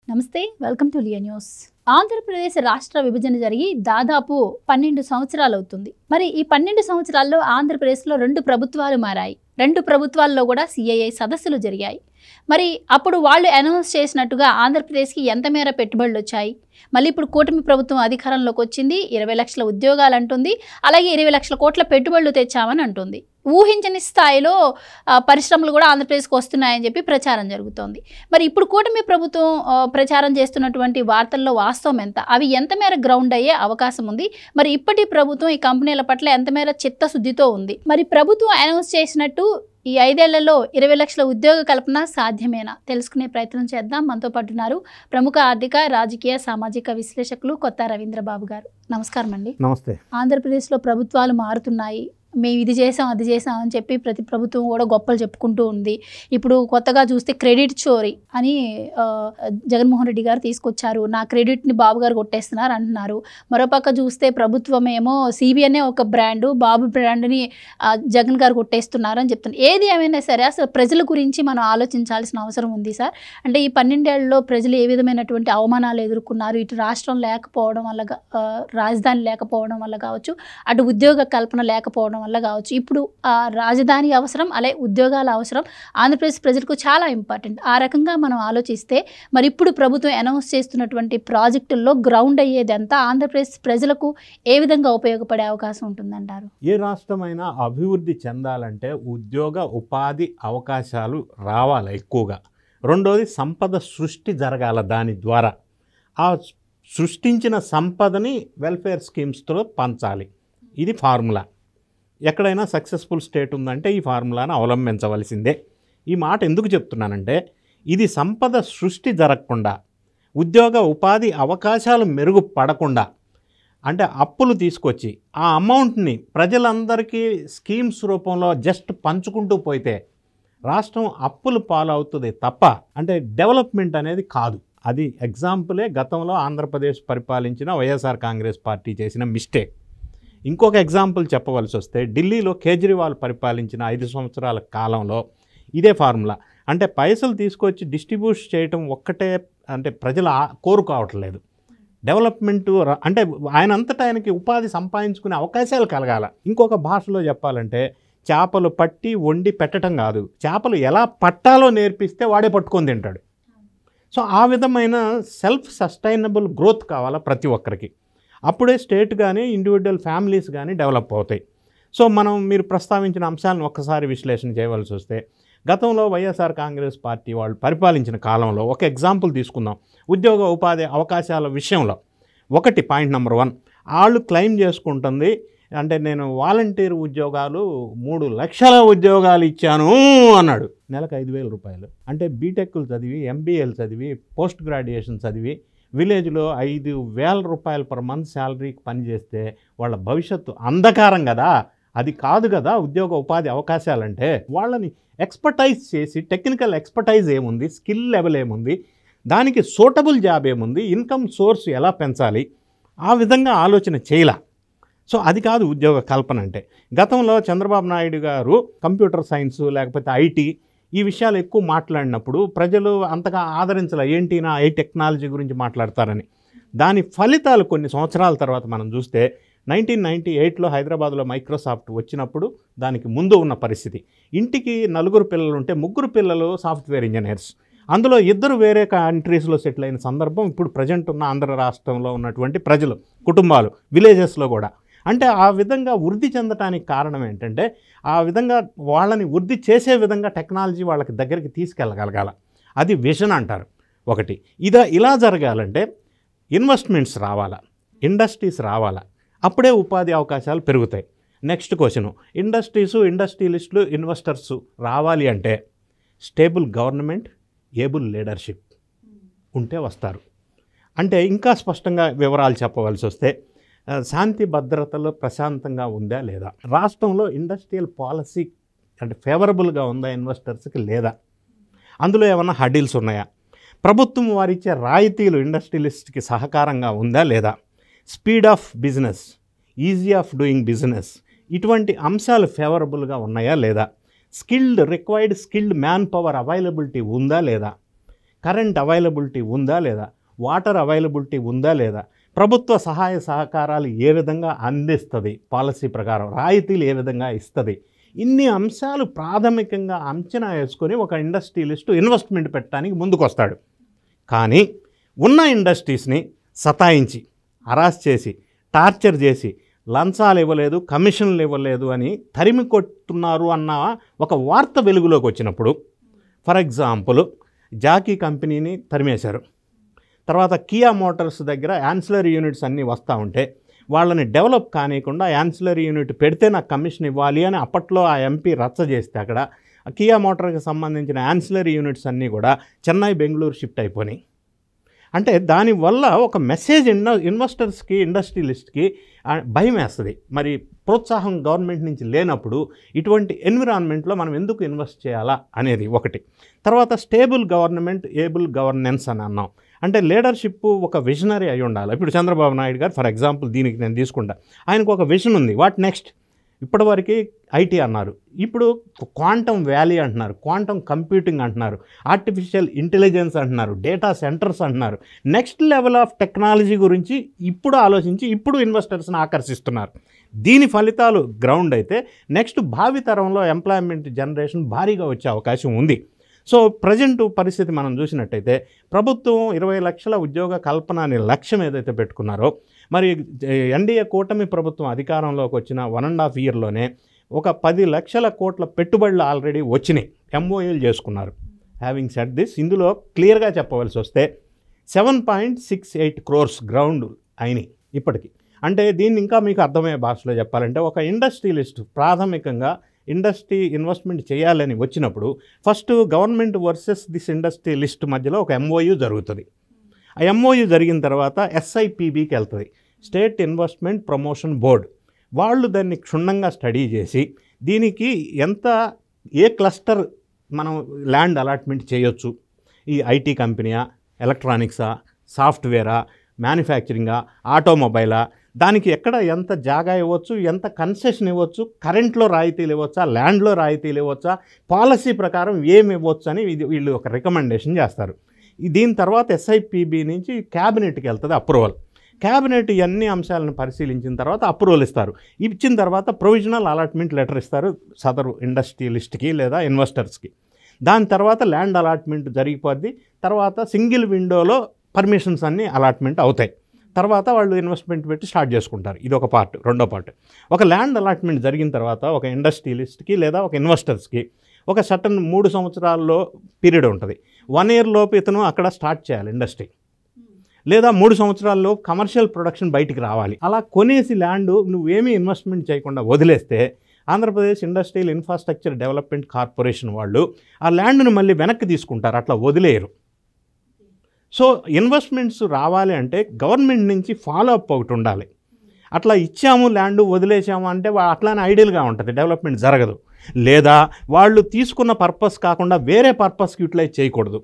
నమస్తే, welcome to Liya news. Andhra Pradesh రాష్ట్ర విభజన జరిగి దాదాపు 12 సంవత్సరాలు అవుతుంది. మరి ఈ 12 సంవత్సరాల్లో ఆంధ్రప్రదేశ్లో 2 ప్రభుత్వాలు మారాయి. 2 ప్రభుత్వాల్లో కూడా సిఐఐ సదస్సులు జరిగాయి. మరి అప్పుడు వాళ్ళు అనౌన్స్ చేసినట్టుగా ఆంధ్రప్రదేశ్కి ఎంత మేర పెట్టుబడులు వచ్చాయి? మళ్ళీ ఇప్పుడు కూటమి ప్రభుత్వం అధికారంలోకి వచ్చింది, 20 లక్షల ఉద్యోగాలు అంటుంది, అలాగే 20 లక్షల కోట్ల పెట్టుబడులు తెచ్చామని అంటుంది. ఊహించని స్థాయిలో పరిశ్రమలు కూడా ఆంధ్రప్రదేశ్కి వస్తున్నాయని చెప్పి ప్రచారం జరుగుతోంది. మరి ఇప్పుడు కూటమి ప్రభుత్వం ప్రచారం చేస్తున్నటువంటి వార్తల్లో వాస్తవం ఎంత? అవి ఎంత మేర గ్రౌండ్ అయ్యే అవకాశం ఉంది? మరి ఇప్పటి ప్రభుత్వం ఈ కంపెనీల పట్ల ఎంత మేర చిత్తశుద్ధితో ఉంది? మరి ప్రభుత్వం అనౌన్స్ చేసినట్టు ఈ 5 ఏళ్లలో 20 లక్షల ఉద్యోగ కల్పన సాధ్యమేనా? తెలుసుకునే ప్రయత్నం చేద్దాం. మనతో పాటు ఉన్నారు ప్రముఖ ఆర్థిక, రాజకీయ, సామాజిక విశ్లేషకులు కొత్త రవీంద్రబాబు గారు. నమస్కారం అండి. నమస్తే. ఆంధ్రప్రదేశ్లో ప్రభుత్వాలు మారుతున్నాయి, మేము ఇది చేసాం అది చేసాం అని చెప్పి ప్రతి ప్రభుత్వం కూడా గొప్పలు చెప్పుకుంటూ ఉంది. ఇప్పుడు కొత్తగా చూస్తే క్రెడిట్ చోరీ అని జగన్మోహన్ రెడ్డి గారు తీసుకొచ్చారు. నా క్రెడిట్ని బాబు గారు కొట్టేస్తున్నారు అంటున్నారు. మరోపక్క చూస్తే ప్రభుత్వం ఏమో సిబిఎన్ఏ ఒక బ్రాండు, బాబు బ్రాండ్ని జగన్ గారు కొట్టేస్తున్నారు అని చెప్తున్నారు. ఏది ఏమైనా సరే అసలు ప్రజల గురించి మనం ఆలోచించాల్సిన అవసరం ఉంది సార్. అంటే ఈ 12 ఏళ్లలో ప్రజలు ఏ విధమైనటువంటి అవమానాలు ఎదుర్కొన్నారు? ఇటు రాష్ట్రం లేకపోవడం వల్ల, రాజధాని లేకపోవడం వల్ల కావచ్చు, అటు ఉద్యోగ కల్పన లేకపోవడం వల్ల కావచ్చు. ఇప్పుడు రాజధాని అవసరం, అలాగే ఉద్యోగాల అవసరం ఆంధ్రప్రదేశ్ ప్రజలకు చాలా ఇంపార్టెంట్. ఆ రకంగా మనం ఆలోచిస్తే మరి ఇప్పుడు ప్రభుత్వం అనౌన్స్ చేస్తున్నటువంటి ప్రాజెక్టుల్లో గ్రౌండ్ అయ్యేది ఎంత? ఆంధ్రప్రదేశ్ ప్రజలకు ఏ విధంగా ఉపయోగపడే అవకాశం ఉంటుందంటారు? ఏ రాష్ట్రమైనా అభివృద్ధి చెందాలంటే ఉద్యోగ ఉపాధి అవకాశాలు రావాలి ఎక్కువగా. రెండోది సంపద సృష్టి జరగాల. దాని ద్వారా ఆ సృష్టించిన సంపదని వెల్ఫేర్ స్కీమ్స్తో పంచాలి. ఇది ఫార్ములా. ఎక్కడైనా సక్సెస్ఫుల్ స్టేట్ ఉందంటే ఈ ఫార్ములాను అవలంబించవలసిందే. ఈ మాట ఎందుకు చెప్తున్నానంటే, ఇది సంపద సృష్టి జరగకుండా, ఉద్యోగ ఉపాధి అవకాశాలు మెరుగుపడకుండా, అంటే అప్పులు తీసుకొచ్చి ఆ అమౌంట్ని ప్రజలందరికీ స్కీమ్స్ రూపంలో జస్ట్ పంచుకుంటూ పోతే రాష్ట్రం అప్పులు పాలవుతుంది తప్ప అంటే డెవలప్మెంట్ అనేది కాదు. అది ఎగ్జాంపులే గతంలో ఆంధ్రప్రదేశ్ పరిపాలించిన వైఎస్ఆర్ కాంగ్రెస్ పార్టీ చేసిన మిస్టేక్. ఇంకొక ఎగ్జాంపుల్ చెప్పవలసి వస్తే, ఢిల్లీలో కేజ్రీవాల్ పరిపాలించిన 5 సంవత్సరాల కాలంలో ఇదే ఫార్ములా. అంటే పైసలు తీసుకొచ్చి డిస్ట్రిబ్యూట్ చేయటం ఒక్కటే అంటే ప్రజలు కోరుకోవట్లేదు. డెవలప్మెంటు అంటే ఆయనంతటా ఆయనకి ఉపాధి సంపాదించుకునే అవకాశాలు కలగాల. ఇంకొక భాషలో చెప్పాలంటే చేపలు పట్టి వండి పెట్టడం కాదు, చేపలు ఎలా పట్టాలో నేర్పిస్తే వాడే పట్టుకొని తింటాడు. సో ఆ విధమైన సెల్ఫ్ సస్టైనబుల్ గ్రోత్ కావాలా ప్రతి ఒక్కరికి. అప్పుడే స్టేట్ కానీ ఇండివిజువల్ ఫ్యామిలీస్ కానీ డెవలప్ అవుతాయి. సో మీరు ప్రస్తావించిన అంశాలను ఒక్కసారి విశ్లేషణ చేయవలసి వస్తే, గతంలో వైఎస్ఆర్ కాంగ్రెస్ పార్టీ వాళ్ళు పరిపాలించిన కాలంలో ఒక ఎగ్జాంపుల్ తీసుకుందాం. ఉద్యోగ ఉపాధి అవకాశాల విషయంలో పాయింట్ నెంబర్ 1 వాళ్ళు క్లెయిమ్ చేసుకుంటుంది అంటే, నేను వాలంటీర్ ఉద్యోగాలు 3 లక్షల ఉద్యోగాలు ఇచ్చాను అన్నాడు. నెలకు 5,000 రూపాయలు. అంటే బీటెక్లు చదివి, ఎంబీఏలు చదివి, పోస్ట్ గ్రాడ్యుయేషన్ చదివి విలేజ్లో 5,000 రూపాయలు పర్ మంత్ శాలరీకి పనిచేస్తే వాళ్ళ భవిష్యత్తు అంధకారం కదా. అది కాదు కదా ఉద్యోగ ఉపాధి అవకాశాలంటే. వాళ్ళని ఎక్స్పర్టైజ్ చేసి, టెక్నికల్ ఎక్స్పర్టైజ్ ఏముంది, స్కిల్ లెవెల్ ఏముంది, దానికి సూటబుల్ జాబ్ ఏముంది, ఇన్కమ్ సోర్స్ ఎలా పెంచాలి, ఆ విధంగా ఆలోచన చేయాల. సో అది కాదు ఉద్యోగ కల్పన అంటే. గతంలో చంద్రబాబు నాయుడు గారు కంప్యూటర్ సైన్స్ లేకపోతే ఐటీ ఈ విషయాలు ఎక్కువ మాట్లాడినప్పుడు ప్రజలు అంతగా ఆదరించాల. ఏంటినా ఐ టెక్నాలజీ గురించి మాట్లాడతారని. దాని ఫలితాలు కొన్ని సంవత్సరాల తర్వాత మనం చూస్తే 1998లో హైదరాబాద్లో మైక్రోసాఫ్ట్ వచ్చినప్పుడు దానికి ముందు ఉన్న పరిస్థితి, ఇంటికి 4 పిల్లలు ఉంటే 3 పిల్లలు సాఫ్ట్వేర్ ఇంజనీర్స్, అందులో 2 వేరే కంట్రీస్లో సెటిల్ అయిన సందర్భం ఇప్పుడు ప్రజెంట్ ఉన్న ఆంధ్ర రాష్ట్రంలో ఉన్నటువంటి ప్రజలు కుటుంబాలు విలేజెస్లో కూడా. అంటే ఆ విధంగా వృద్ధి చెందడానికి కారణం ఏంటంటే, ఆ విధంగా వాళ్ళని వృద్ధి చేసే విధంగా టెక్నాలజీ వాళ్ళకి దగ్గరికి తీసుకెళ్ళగలగాల. అది విజన్ అంటారు. ఒకటి ఇలా జరగాలంటే ఇన్వెస్ట్మెంట్స్ రావాలా, ఇండస్ట్రీస్ రావాలా, అప్పుడే ఉపాధి అవకాశాలు పెరుగుతాయి. నెక్స్ట్ క్వశ్చను, ఇండస్ట్రియలిస్టులు, ఇన్వెస్టర్స్ రావాలి అంటే స్టేబుల్ గవర్నమెంట్, ఏబుల్ లీడర్షిప్ ఉంటే వస్తారు. అంటే ఇంకా స్పష్టంగా వివరాలు చెప్పవలసి వస్తే, శాంతి భద్రతలో ప్రశాంతంగా ఉందా లేదా, రాష్ట్రంలో ఇండస్ట్రియల్ పాలసీ అంటే ఫేవరబుల్గా ఉందా ఇన్వెస్టర్స్కి లేదా, అందులో ఏమన్నా హడిల్స్ ఉన్నాయా, ప్రభుత్వం వారిచ్చే రాయితీలు ఇండస్ట్రియలిస్ట్కి సహకారంగా ఉందా లేదా, speed of business, easy of doing business, ఇటువంటి అంశాలు ఫేవరబుల్గా ఉన్నాయా లేదా, required skilled man power availability ఉందా లేదా, కరెంట్ అవైలబిలిటీ ఉందా లేదా, వాటర్ అవైలబిలిటీ ఉందా లేదా, ప్రభుత్వ సహాయ సహకారాలు ఏ విధంగా అందిస్తుంది, పాలసీ ప్రకారం రాయితీలు ఏ విధంగా ఇస్తుంది, ఇన్ని అంశాలు ప్రాథమికంగా అంచనా వేసుకొని ఒక ఇండస్ట్రియలిస్టు ఇన్వెస్ట్మెంట్ పెట్టడానికి ముందుకు వస్తాడు. కానీ ఉన్న ఇండస్ట్రీస్ని సతాయించి హరాస్ చేసి టార్చర్ చేసి లంచాలు ఇవ్వలేదు, కమిషన్లు ఇవ్వలేదు అని తరిమి కొట్టున్నారు అన్న ఒక వార్త వెలుగులోకి వచ్చినప్పుడు, ఫర్ ఎగ్జాంపుల్ జాకీ కంపెనీని తరిమేశారు. తర్వాత కియా మోటార్స్ దగ్గర యాన్సిలరీ యూనిట్స్ అన్నీ వస్తూ ఉంటే వాళ్ళని డెవలప్ కానియకుండా యాన్సిలరీ యూనిట్ పెడితే నాకు కమిషన్ ఇవ్వాలి అని అప్పట్లో ఆ ఎంపీ రచ్చ చేస్తే అక్కడ కియా మోటార్కి సంబంధించిన యాన్సిలరీ యూనిట్స్ అన్నీ కూడా చెన్నై, బెంగళూరు షిఫ్ట్ అయిపోయినాయి. అంటే దానివల్ల ఒక మెసేజ్ ఇన్వెస్టర్స్కి, ఇండస్ట్రియలిస్ట్కి భయం వేస్తుంది. మరి ప్రోత్సాహం గవర్నమెంట్ నుంచి లేనప్పుడు ఇటువంటి ఎన్విరాన్మెంట్లో మనం ఎందుకు ఇన్వెస్ట్ చేయాలా అనేది ఒకటి. తర్వాత స్టేబుల్ గవర్నమెంట్, ఏబుల్ గవర్నెన్స్ అని అన్నాం. అంటే లీడర్షిప్ ఒక విజనరీ అయి ఉండాలి. ఇప్పుడు చంద్రబాబు నాయుడు గారు ఫర్ ఎగ్జాంపుల్ దీనికి నేను తీసుకుంటా, ఆయనకు ఒక విజన్ ఉంది. What next? ఇప్పటివరకు ఐటీ అన్నారు, ఇప్పుడు క్వాంటమ్ వ్యాలీ అంటున్నారు, క్వాంటమ్ కంప్యూటింగ్ అంటున్నారు, ఆర్టిఫిషియల్ ఇంటెలిజెన్స్ అంటున్నారు, డేటా సెంటర్స్ అంటున్నారు. నెక్స్ట్ లెవెల్ ఆఫ్ టెక్నాలజీ గురించి ఇప్పుడు ఆలోచించి ఇప్పుడు ఇన్వెస్టర్స్ని ఆకర్షిస్తున్నారు. దీని ఫలితాలు గ్రౌండ్ అయితే నెక్స్ట్ భావితరంలో ఎంప్లాయ్మెంట్ జనరేషన్ భారీగా వచ్చే అవకాశం ఉంది. సో ప్రజెంట్ పరిస్థితి మనం చూసినట్టయితే ప్రభుత్వం 20 లక్షల ఉద్యోగ కల్పన అనే లక్ష్యం ఏదైతే పెట్టుకున్నారో, మరి ఎన్డీఏ కూటమి ప్రభుత్వం అధికారంలోకి వచ్చిన 1.5 ఇయర్లోనే ఒక 10 లక్షల కోట్ల పెట్టుబడులు ఆల్రెడీ వచ్చినాయి, ఎంఓయూలు చేసుకున్నారు. హ్యావింగ్ సెడ్ దిస్, ఇందులో క్లియర్గా చెప్పవలసి వస్తే 7.68 crores గ్రౌండ్ అయినాయి ఇప్పటికీ. అంటే దీన్ని ఇంకా మీకు అర్థమయ్యే భాషలో చెప్పాలంటే, ఒక ఇండస్ట్రియలిస్ట్ ప్రాథమికంగా ఇండస్ట్రీ ఇన్వెస్ట్మెంట్ చేయాలని వచ్చినప్పుడు first government versus this industrialist మధ్యలో ఒక ఎంఓయూ జరుగుతుంది. ఆ ఎంఓయూ జరిగిన తర్వాత ఎస్ఐపిబికి వెళ్తుంది, స్టేట్ ఇన్వెస్ట్మెంట్ ప్రమోషన్ బోర్డ్. వాళ్ళు దాన్ని క్షుణ్ణంగా స్టడీ చేసి దీనికి ఏ క్లస్టర్ మనం ల్యాండ్ అలాట్మెంట్ చేయొచ్చు, ఈ ఐటీ కంపెనీయా, ఎలక్ట్రానిక్సా, సాఫ్ట్వేరా, మ్యానుఫ్యాక్చరింగా, ఆటోమొబైలా, దానికి ఎక్కడ ఎంత జాగా ఇవ్వచ్చు, ఎంత కన్సెషన్ ఇవ్వచ్చు, కరెంట్లో రాయితీలు ఇవ్వచ్చా, ల్యాండ్లో రాయితీలు ఇవ్వచ్చా, పాలసీ ప్రకారం ఏమి ఇవ్వచ్చు అని వీళ్ళు ఒక రికమెండేషన్ చేస్తారు. దీని తర్వాత ఎస్ఐపిబి నుంచి క్యాబినెట్కి వెళ్తుంది అప్రూవల్. క్యాబినెట్ ఇవన్నీ అంశాలను పరిశీలించిన తర్వాత అప్రూవల్ ఇస్తారు. ఇచ్చిన తర్వాత ప్రొవిజనల్ అలాట్మెంట్ లెటర్ ఇస్తారు సదరు ఇండస్ట్రియలిస్ట్కి లేదా ఇన్వెస్టర్స్కి. దాని తర్వాత ల్యాండ్ అలాట్మెంట్ జరిగిపోద్ది. తర్వాత సింగిల్ విండోలో పర్మిషన్స్ అన్నీ అలాట్మెంట్ అవుతాయి. తర్వాత వాళ్ళు ఇన్వెస్ట్మెంట్ పెట్టి స్టార్ట్ చేసుకుంటారు. ఇది ఒక పార్ట్. రెండో పార్ట్, ఒక ల్యాండ్ అలాట్మెంట్ జరిగిన తర్వాత ఒక ఇండస్ట్రియలిస్ట్కి లేదా ఒక ఇన్వెస్టర్స్కి ఒక సర్టన్ 3 సంవత్సరాల్లో పీరియడ్ ఉంటుంది. 1 year లోపు ఇతను అక్కడ స్టార్ట్ చేయాలి ఇండస్ట్రీ, లేదా 3 సంవత్సరాల్లో కమర్షియల్ ప్రొడక్షన్ బయటికి రావాలి. అలా కొనేసి ల్యాండ్ నువ్వేమీ ఇన్వెస్ట్మెంట్ చేయకుండా వదిలేస్తే Andhra Pradesh industrial infrastructure development corporation వాళ్ళు ఆ ల్యాండ్ను మళ్ళీ వెనక్కి తీసుకుంటారు, అట్లా వదిలేయరు. సో ఇన్వెస్ట్మెంట్స్ రావాలి అంటే గవర్నమెంట్ నుంచి ఫాలో అప్ ఒకటి ఉండాలి. అట్లా ఇచ్చాము ల్యాండ్ వదిలేసాము అంటే అట్లానే ఐడియల్గా ఉంటుంది, డెవలప్మెంట్ జరగదు. లేదా వాళ్ళు తీసుకున్న పర్పస్ కాకుండా వేరే పర్పస్కి యూటిలైజ్ చేయకూడదు.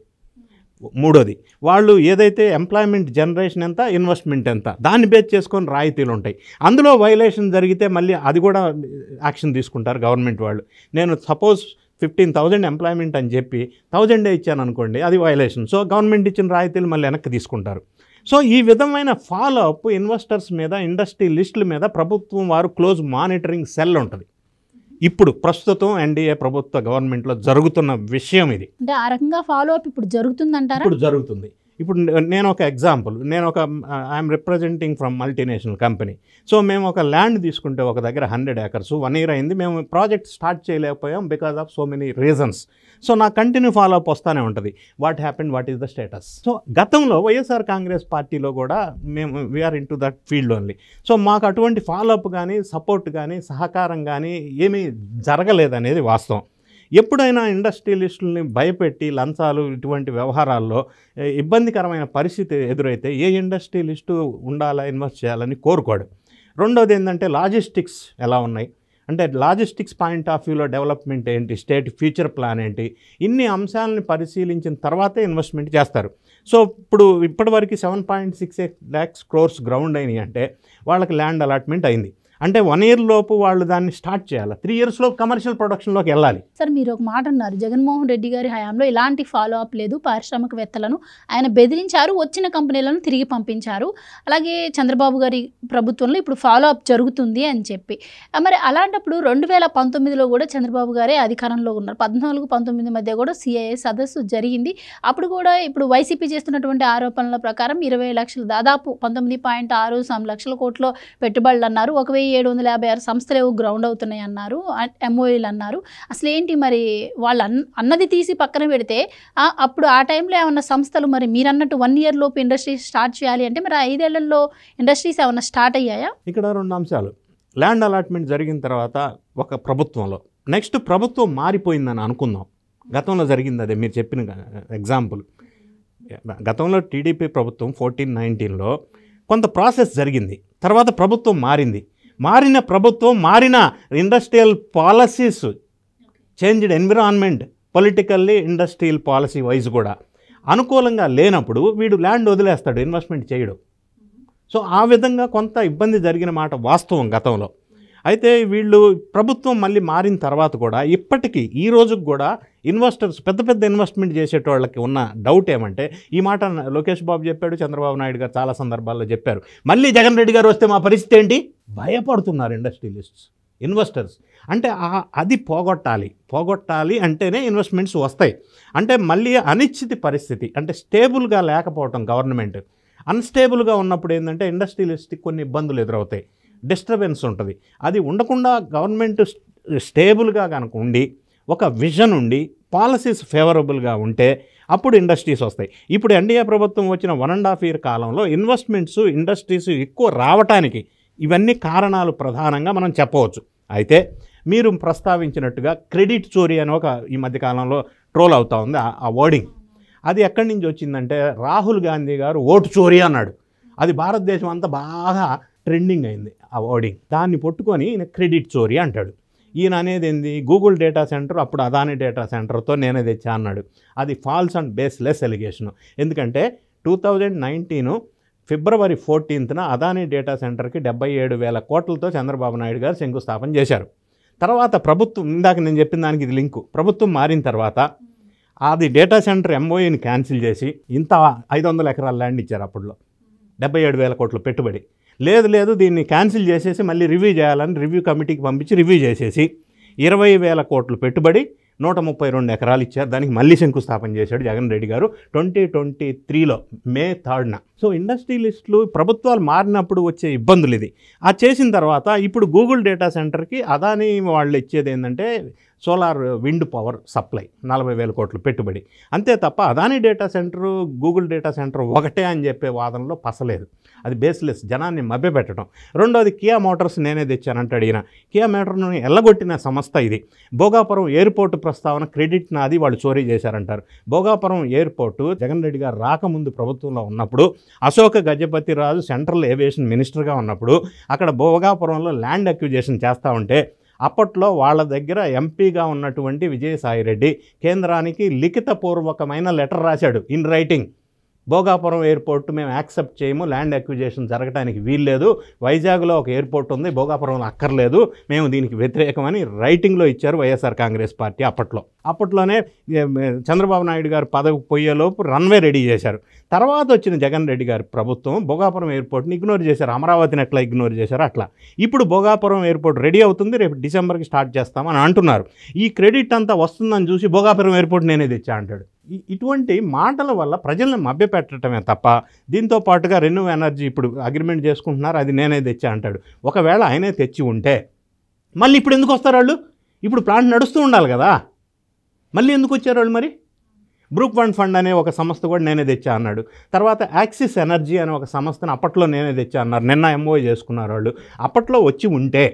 మూడోది, వాళ్ళు ఏదైతే ఎంప్లాయ్మెంట్ జనరేషన్ ఎంత, ఇన్వెస్ట్మెంట్ ఎంత, దాన్ని బేస్ చేసుకొని రాయితీలు ఉంటాయి. అందులో వైలేషన్ జరిగితే మళ్ళీ అది కూడా యాక్షన్ తీసుకుంటారు గవర్నమెంట్ వాళ్ళు. నేను సపోజ్ 15,000 ఎంప్లాయ్మెంట్ అని చెప్పి 1,000 ఇచ్చాను అనుకోండి, అది వైలేషన్. సో గవర్నమెంట్ ఇచ్చిన రాయితీలు మళ్ళీ వెనక్కి తీసుకుంటారు. సో ఈ విధమైన ఫాలో అప్ ఇన్వెస్టర్స్ మీద, ఇండస్ట్రీ లిస్టుల మీద ప్రభుత్వం వారు క్లోజ్ మానిటరింగ్ సెల్ ఉంటుంది. ఇప్పుడు ప్రస్తుతం ఎన్డీఏ ప్రభుత్వ గవర్నమెంట్లో జరుగుతున్న విషయం ఇది. అంటే ఆ రకంగా ఫాలో అప్ ఇప్పుడు జరుగుతుందంటారా? ఇప్పుడు జరుగుతుంది. ఇప్పుడు నేను ఒక example, I'm representing from multinational company. So మేము ఒక ల్యాండ్ తీసుకుంటే ఒక దగ్గర 100 acres 1 year అయింది, మేము ప్రాజెక్ట్ స్టార్ట్ చేయలేకపోయాం because of so many reasons. So నా కంటిన్యూ ఫాలో అప్ వస్తూనే ఉంటుంది, what happened, what is the status. So గతంలో వైఎస్ఆర్ కాంగ్రెస్ పార్టీలో కూడా మేము we're in to that field only. So మాకు అటువంటి ఫాలో అప్ కానీ, సపోర్ట్ కానీ, సహకారం కానీ ఏమీ జరగలేదనేది వాస్తవం. ఎప్పుడైనా ఇండస్ట్రియలిస్టులని భయపెట్టి లంచాలు ఇటువంటి వ్యవహారాల్లో ఇబ్బందికరమైన పరిస్థితి ఎదురైతే ఏ ఇండస్ట్రియలిస్టు ఉండాలా, ఇన్వెస్ట్ చేయాలని కోరుకోడు. రెండోది ఏంటంటే లాజిస్టిక్స్ ఎలా ఉన్నాయి, అంటే లాజిస్టిక్స్ పాయింట్ ఆఫ్ వ్యూలో డెవలప్మెంట్ ఏంటి, స్టేట్ ఫ్యూచర్ ప్లాన్ ఏంటి, ఇన్ని అంశాలని పరిశీలించిన తర్వాతే ఇన్వెస్ట్మెంట్ చేస్తారు. సో ఇప్పటివరకు 7.68 lakhs crores గ్రౌండ్ అయినాయి అంటే వాళ్ళకి ల్యాండ్ అలాట్మెంట్ అయింది. అంటే 1 year లోపు వాళ్ళు దాన్ని స్టార్ట్ చేయాలి, 3 years లోపు కమర్షియల్ ప్రొడక్షన్లోకి వెళ్ళాలి. సార్ మీరు ఒక మాట అన్నారు, జగన్మోహన్ రెడ్డి గారి హయాంలో ఇలాంటి ఫాలో అప్ లేదు, పారిశ్రామికవేత్తలను ఆయన బెదిరించారు, వచ్చిన కంపెనీలను తిరిగి పంపించారు. అలాగే చంద్రబాబు గారి ప్రభుత్వంలో ఇప్పుడు ఫాలో అప్ జరుగుతుంది అని చెప్పి, మరి అలాంటప్పుడు 2019లో కూడా చంద్రబాబు గారే అధికారంలో ఉన్నారు. 14-19 మధ్య కూడా సిఐఏ సదస్సు జరిగింది. అప్పుడు కూడా ఇప్పుడు వైసీపీ చేస్తున్నటువంటి ఆరోపణల ప్రకారం 20 లక్షలు, దాదాపు 19.6 లక్షల కోట్ల పెట్టుబడులు అన్నారు. 1756 సంస్థలు గ్రౌండ్ అవుతున్నాయి అన్నారు, ఎంఓఏలు అన్నారు. అసలు ఏంటి మరి వాళ్ళు అన్నది తీసి పక్కన పెడితే అప్పుడు ఆ టైంలో ఏమన్నా సంస్థలు, మరి మీరు అన్నట్టు 1 year లోపు ఇండస్ట్రీ స్టార్ట్ చేయాలి అంటే మరి 5 ఏళ్లలో ఇండస్ట్రీస్ ఏమన్నా స్టార్ట్ అయ్యాయా? ఇక్కడ 2 అంశాలు. ల్యాండ్ అలాట్మెంట్ జరిగిన తర్వాత ఒక ప్రభుత్వంలో, నెక్స్ట్ ప్రభుత్వం మారిపోయిందని అనుకుందాం. గతంలో జరిగింది అదే మీరు చెప్పిన ఎగ్జాంపుల్. గతంలో టీడీపీ ప్రభుత్వం 14-19లో కొంత ప్రాసెస్ జరిగింది, తర్వాత ప్రభుత్వం మారింది. మారిన ప్రభుత్వం మారిన industrial policies, changed environment politically industrial policy wise కూడా అనుకూలంగా లేనప్పుడు వీడు ల్యాండ్ వదిలేస్తాడు, ఇన్వెస్ట్మెంట్ చేయడు. సో ఆ విధంగా కొంత ఇబ్బంది జరిగిన మాట వాస్తవం గతంలో. అయితే వీళ్ళు ప్రభుత్వం మళ్ళీ మారిన తర్వాత కూడా ఇప్పటికీ ఈ రోజుకి కూడా ఇన్వెస్టర్స్, పెద్ద పెద్ద ఇన్వెస్ట్మెంట్ చేసేటోళ్ళకి ఉన్న డౌట్ ఏమంటే, ఈ మాట లోకేష్ బాబు చెప్పాడు, చంద్రబాబు నాయుడు గారు చాలా సందర్భాల్లో చెప్పారు, మళ్ళీ జగన్ రెడ్డి గారు వస్తే మా పరిస్థితి ఏంటి? భయపడుతున్నారు ఇండస్ట్రియలిస్ట్స్, ఇన్వెస్టర్స్. అంటే అది పోగొట్టాలి అంటేనే ఇన్వెస్ట్మెంట్స్ వస్తాయి. అంటే మళ్ళీ అనిశ్చిత పరిస్థితి, అంటే స్టేబుల్గా లేకపోవటం గవర్నమెంట్. అన్స్టేబుల్గా ఉన్నప్పుడు ఏంటంటే ఇండస్ట్రియలిస్ట్కి కొన్ని ఇబ్బందులు ఎదురవుతాయి, డిస్టర్బెన్స్ ఉంటుంది. అది ఉండకుండా గవర్నమెంట్ స్టేబుల్గా కనుక ఉండి, ఒక విజన్ ఉండి, పాలసీస్ ఫేవరబుల్గా ఉంటే అప్పుడు ఇండస్ట్రీస్ వస్తాయి. ఇప్పుడు ఎన్డీఏ ప్రభుత్వం వచ్చిన 1.5 year కాలంలో ఇన్వెస్ట్మెంట్స్, ఇండస్ట్రీస్ ఎక్కువ రావటానికి ఇవన్నీ కారణాలు ప్రధానంగా మనం చెప్పవచ్చు. అయితే మీరు ప్రస్తావించినట్టుగా క్రెడిట్ చోరీ అని ఒక ఈ మధ్యకాలంలో ట్రోల్ అవుతా ఉంది ఆ వర్డింగ్. అది ఎక్కడి నుంచి వచ్చిందంటే, రాహుల్ గాంధీ గారు ఓటు చోరీ అన్నాడు. అది భారతదేశం అంతా బాగా ట్రెండింగ్ అయింది ఆ వర్డింగ్. దాన్ని పట్టుకొని ఈయన క్రెడిట్ చోరీ అంటాడు. ఈయన అనేది ఏంది, గూగుల్ డేటా సెంటర్ అప్పుడు అదాని డేటా సెంటర్తో నేనే తెచ్చా అన్నాడు. అది ఫాల్స్ అండ్ బేస్లెస్ ఎలిగేషన్. ఎందుకంటే 2019 February 14న అదాని డేటా సెంటర్కి 77,000 కోట్లతో చంద్రబాబు నాయుడు గారు శంకుస్థాపన చేశారు. తర్వాత ప్రభుత్వం, ఇందాక నేను చెప్పిన దానికి ఇది లింకు, ప్రభుత్వం మారిన తర్వాత అది డేటా సెంటర్ ఎంఓఏని క్యాన్సిల్ చేసి ఇంత 500 ఎకరాల ల్యాండ్ ఇచ్చారు. అప్పట్లో 77,000 కోట్ల పెట్టుబడి. లేదు దీన్ని క్యాన్సిల్ చేసేసి మళ్ళీ రివ్యూ చేయాలని రివ్యూ కమిటీకి పంపించి రివ్యూ చేసేసి 20,000 కోట్లు పెట్టుబడి 132 ఎకరాలు ఇచ్చారు. దానికి మళ్ళీ శంకుస్థాపన చేశాడు జగన్ రెడ్డి గారు 2023లో May 3న. సో ఇండస్ట్రియలిస్టులు ప్రభుత్వాలు మారినప్పుడు వచ్చే ఇబ్బందులు ఇది. అది చేసిన తర్వాత ఇప్పుడు గూగుల్ డేటా సెంటర్కి అదాని వాళ్ళు ఇచ్చేది ఏంటంటే సోలార్ విండ్ పవర్ సప్లై 40,000 కోట్లు పెట్టుబడి. అంతే తప్ప Adani data centre, Google data centre ఒకటే అని చెప్పే వాదనలో పసలేదు. అది బేస్లెస్, జనాన్ని మభ్యపెట్టడం. రెండోది కియా మోటార్స్ నేనే తెచ్చానంటాడు ఈయన. కియా మోటార్ని ఎల్లగొట్టిన సంస్థ ఇది. భోగాపురం ఎయిర్పోర్టు ప్రస్తావన క్రెడిట్ నాది, వాళ్ళు చోరీ చేశారంటారు. భోగాపురం ఎయిర్పోర్టు జగన్ రెడ్డి గారు రాకముందు ప్రభుత్వంలో ఉన్నప్పుడు, అశోక గజపతి రాజు సెంట్రల్ ఏవియేషన్ మినిస్టర్గా ఉన్నప్పుడు అక్కడ భోగాపురంలో ల్యాండ్ అక్విజిషన్ చేస్తూ ఉంటే అప్పట్లో వాళ్ళ దగ్గర ఎంపీగా ఉన్నటువంటి విజయసాయిరెడ్డి కేంద్రానికి లిఖితపూర్వకమైన లెటర్ రాశాడు ఇన్ రైటింగ్. భోగాపురం ఎయిర్పోర్ట్ మేము యాక్సెప్ట్ చేయము, ల్యాండ్ అక్విజిషన్ జరగడానికి వీల్లేదు, వైజాగ్లో ఒక ఎయిర్పోర్ట్ ఉంది, భోగాపురంలో అక్కర్లేదు, మేము దీనికి వ్యతిరేకమని రైటింగ్లో ఇచ్చారు వైఎస్ఆర్ కాంగ్రెస్ పార్టీ. అప్పట్లోనే చంద్రబాబు నాయుడు గారు పదవి పోయేలోపు రన్వే రెడీ చేశారు. తర్వాత వచ్చిన జగన్ రెడ్డి గారి ప్రభుత్వం భోగాపురం ఎయిర్పోర్ట్ని ఇగ్నోర్ చేశారు. అమరావతిని ఎట్లా ఇగ్నోర్ చేశారో అట్లా ఇప్పుడు భోగాపురం ఎయిర్పోర్ట్ రెడీ అవుతుంది, రేపు డిసెంబర్కి స్టార్ట్ చేస్తామని అంటున్నారు. ఈ క్రెడిట్ అంతా వస్తుందని చూసి భోగాపురం ఎయిర్పోర్ట్ నేనే తెచ్చా అంటాడు. ఇటువంటి మాటల వల్ల ప్రజల్ని మభ్యపెట్టడమే తప్ప, దీంతో పాటుగా రెన్యూ ఎనర్జీ ఇప్పుడు అగ్రిమెంట్ చేసుకుంటున్నారు, అది నేనే తెచ్చా అంటాడు. ఒకవేళ ఆయనే తెచ్చి ఉంటే మళ్ళీ ఇప్పుడు ఎందుకు వస్తారు వాళ్ళు? ఇప్పుడు ప్లాంట్ నడుస్తూ ఉండాలి కదా, మళ్ళీ ఎందుకు వచ్చారు వాళ్ళు? మరి బ్రూక్ ఫండ్ అనే ఒక సంస్థ కూడా నేనే తెచ్చా అన్నాడు. తర్వాత యాక్సిస్ ఎనర్జీ అనే ఒక సంస్థను అప్పట్లో నేనే తెచ్చా అన్నారు. నిన్న ఎంఓఏ చేసుకున్నారు వాళ్ళు. అప్పట్లో వచ్చి ఉంటే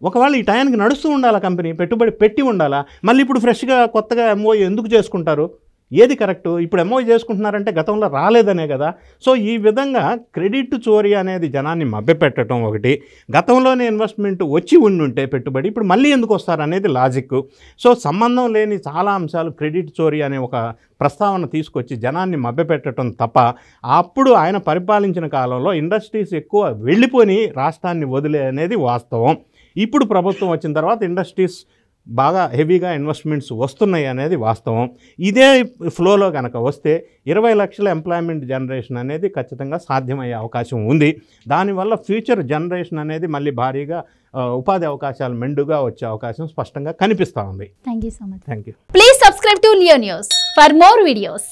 ఒకవేళ ఈ టైంకి నడుస్తూ ఉండాలా, కంపెనీ పెట్టుబడి పెట్టి ఉండాలా, మళ్ళీ ఇప్పుడు ఫ్రెష్గా కొత్తగా ఎంఓఏ ఎందుకు చేసుకుంటారు? ఏది కరెక్టు? ఇప్పుడు ఎంఓ చేసుకుంటున్నారంటే గతంలో రాలేదనే కదా. సో ఈ విధంగా క్రెడిట్ చోరీ అనేది జనాన్ని మభ్యపెట్టడం ఒకటి, గతంలోనే ఇన్వెస్ట్మెంట్ వచ్చి ఉండుంటే పెట్టుబడి ఇప్పుడు మళ్ళీ ఎందుకు వస్తారు అనేది లాజిక్. సో సంబంధం లేని చాలా అంశాలు క్రెడిట్ చోరీ అనే ఒక ప్రస్తావన తీసుకొచ్చి జనాన్ని మభ్యపెట్టడం తప్ప, అప్పుడు ఆయన పరిపాలించిన కాలంలో ఇండస్ట్రీస్ ఎక్కువ వెళ్ళిపోయి రాష్ట్రాన్ని వదిలే అనేది వాస్తవం. ఇప్పుడు ప్రభుత్వం వచ్చిన తర్వాత ఇండస్ట్రీస్ బాగా హెవీగా ఇన్వెస్ట్మెంట్స్ వస్తున్నాయి అనేది వాస్తవం. ఇదే ఫ్లోలో కనుక వస్తే 20 లక్షల ఎంప్లాయ్మెంట్ జనరేషన్ అనేది ఖచ్చితంగా సాధ్యమయ్యే అవకాశం ఉంది. దానివల్ల ఫ్యూచర్ జనరేషన్ అనేది మళ్ళీ భారీగా ఉపాధి అవకాశాలు మెండుగా వచ్చే అవకాశం స్పష్టంగా కనిపిస్తూ ఉంది. Thank you so much. Thank you. Please subscribe to Leo news for more videos.